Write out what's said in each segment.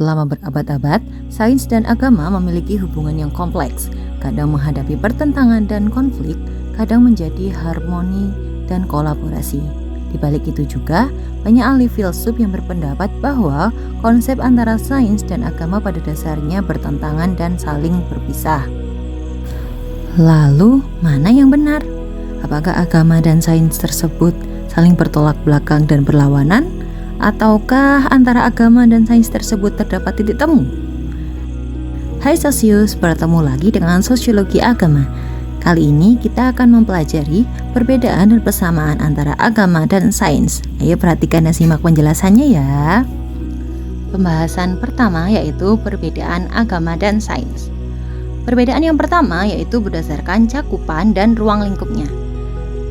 Selama berabad-abad, sains dan agama memiliki hubungan yang kompleks, kadang menghadapi pertentangan dan konflik, kadang menjadi harmoni dan kolaborasi. Di balik itu juga, banyak ahli filsuf yang berpendapat bahwa konsep antara sains dan agama pada dasarnya bertentangan dan saling berpisah. Lalu, mana yang benar? Apakah agama dan sains tersebut saling bertolak belakang dan berlawanan? Ataukah antara agama dan sains tersebut terdapat titik temu? Hai Sosius, bertemu lagi dengan Sosiologi Agama. Kali ini kita akan mempelajari perbedaan dan persamaan antara agama dan sains. Ayo perhatikan dan simak penjelasannya ya. Pembahasan pertama yaitu perbedaan agama dan sains. Perbedaan yang pertama yaitu berdasarkan cakupan dan ruang lingkupnya.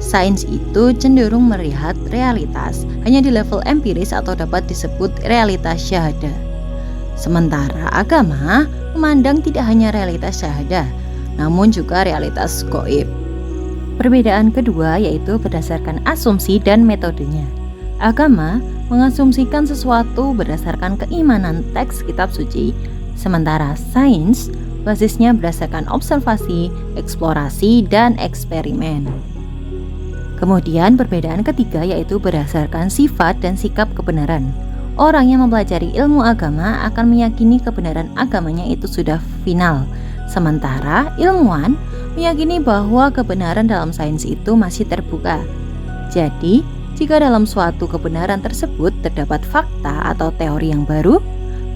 Sains itu cenderung melihat realitas hanya di level empiris atau dapat disebut realitas syahada. Sementara agama memandang tidak hanya realitas syahada, namun juga realitas gaib. Perbedaan kedua yaitu berdasarkan asumsi dan metodenya. Agama mengasumsikan sesuatu berdasarkan keimanan teks kitab suci, sementara sains basisnya berdasarkan observasi, eksplorasi, dan eksperimen. Kemudian perbedaan ketiga yaitu berdasarkan sifat dan sikap kebenaran. Orang yang mempelajari ilmu agama akan meyakini kebenaran agamanya itu sudah final. Sementara ilmuwan meyakini bahwa kebenaran dalam sains itu masih terbuka. Jadi, jika dalam suatu kebenaran tersebut terdapat fakta atau teori yang baru,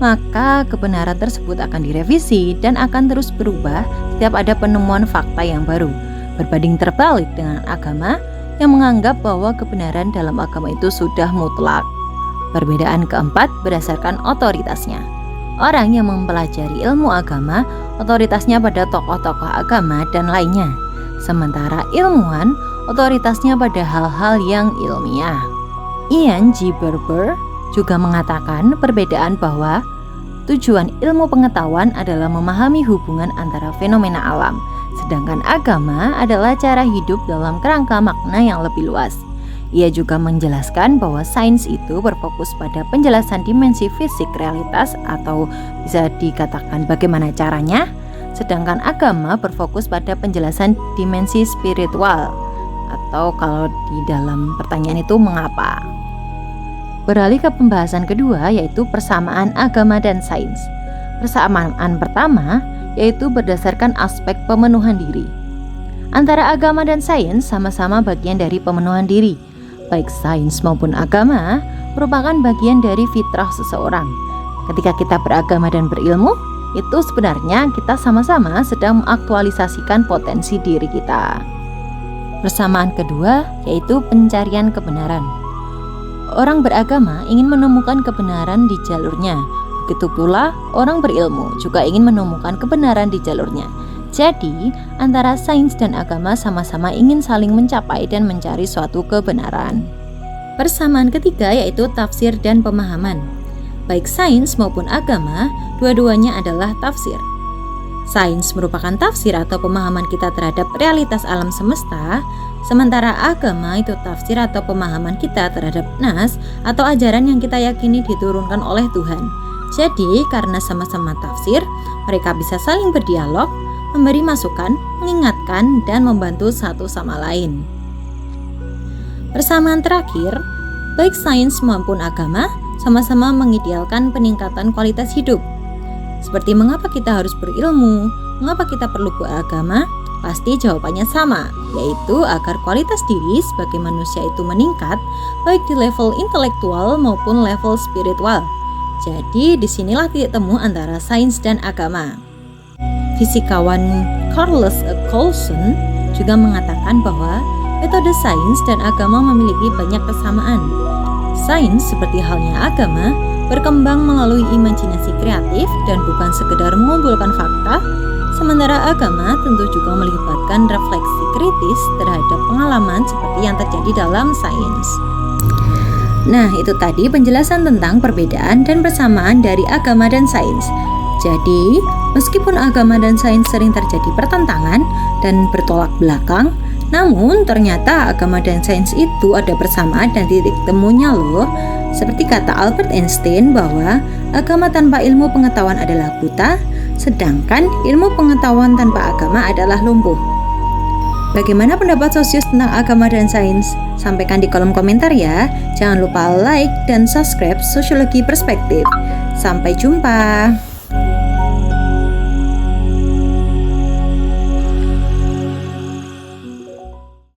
maka kebenaran tersebut akan direvisi dan akan terus berubah setiap ada penemuan fakta yang baru. Berbanding terbalik dengan agama yang menganggap bahwa kebenaran dalam agama itu sudah mutlak. Perbedaan keempat berdasarkan otoritasnya. Orang yang mempelajari ilmu agama, otoritasnya pada tokoh-tokoh agama dan lainnya. Sementara ilmuwan, otoritasnya pada hal-hal yang ilmiah. Ian G. Barber juga mengatakan perbedaan bahwa tujuan ilmu pengetahuan adalah memahami hubungan antara fenomena alam, sedangkan agama adalah cara hidup dalam kerangka makna yang lebih luas. Ia juga menjelaskan bahwa sains itu berfokus pada penjelasan dimensi fisik realitas atau bisa dikatakan bagaimana caranya, sedangkan agama berfokus pada penjelasan dimensi spiritual atau kalau di dalam pertanyaan itu mengapa. Beralih ke pembahasan kedua yaitu persamaan agama dan sains. Persamaan pertama yaitu berdasarkan aspek pemenuhan diri. Antara agama dan sains sama-sama bagian dari pemenuhan diri. Baik sains maupun agama merupakan bagian dari fitrah seseorang. Ketika kita beragama dan berilmu, itu sebenarnya kita sama-sama sedang mengaktualisasikan potensi diri kita. Persamaan kedua yaitu pencarian kebenaran. Orang beragama ingin menemukan kebenaran di jalurnya. Begitu pula orang berilmu juga ingin menemukan kebenaran di jalurnya. Jadi, antara sains dan agama sama-sama ingin saling mencapai dan mencari suatu kebenaran. Persamaan ketiga yaitu tafsir dan pemahaman. Baik sains maupun agama, dua-duanya adalah tafsir. Sains merupakan tafsir atau pemahaman kita terhadap realitas alam semesta, sementara agama itu tafsir atau pemahaman kita terhadap nas atau ajaran yang kita yakini diturunkan oleh Tuhan. Jadi, karena sama-sama tafsir, mereka bisa saling berdialog, memberi masukan, mengingatkan, dan membantu satu sama lain. Persamaan terakhir, baik sains maupun agama sama-sama mengidealkan peningkatan kualitas hidup. Seperti mengapa kita harus berilmu, mengapa kita perlu beragama, pasti jawabannya sama, yaitu agar kualitas diri sebagai manusia itu meningkat, baik di level intelektual maupun level spiritual. Jadi disinilah titik temu antara sains dan agama. Fisikawan Carlos Coulson juga mengatakan bahwa metode sains dan agama memiliki banyak kesamaan. Sains seperti halnya agama berkembang melalui imajinasi kreatif dan bukan sekedar mengumpulkan fakta, sementara agama tentu juga melibatkan refleksi kritis terhadap pengalaman seperti yang terjadi dalam sains. Nah, itu tadi penjelasan tentang perbedaan dan persamaan dari agama dan sains. Jadi, meskipun agama dan sains sering terjadi pertentangan dan bertolak belakang, Namun ternyata agama dan sains itu ada persamaan dan titik temunya loh. Seperti kata Albert Einstein bahwa agama tanpa ilmu pengetahuan adalah buta, sedangkan ilmu pengetahuan tanpa agama adalah lumpuh. Bagaimana pendapat Sosius tentang agama dan sains? Sampaikan di kolom komentar ya. Jangan lupa like dan subscribe Sosiologi Perspektif. Sampai jumpa.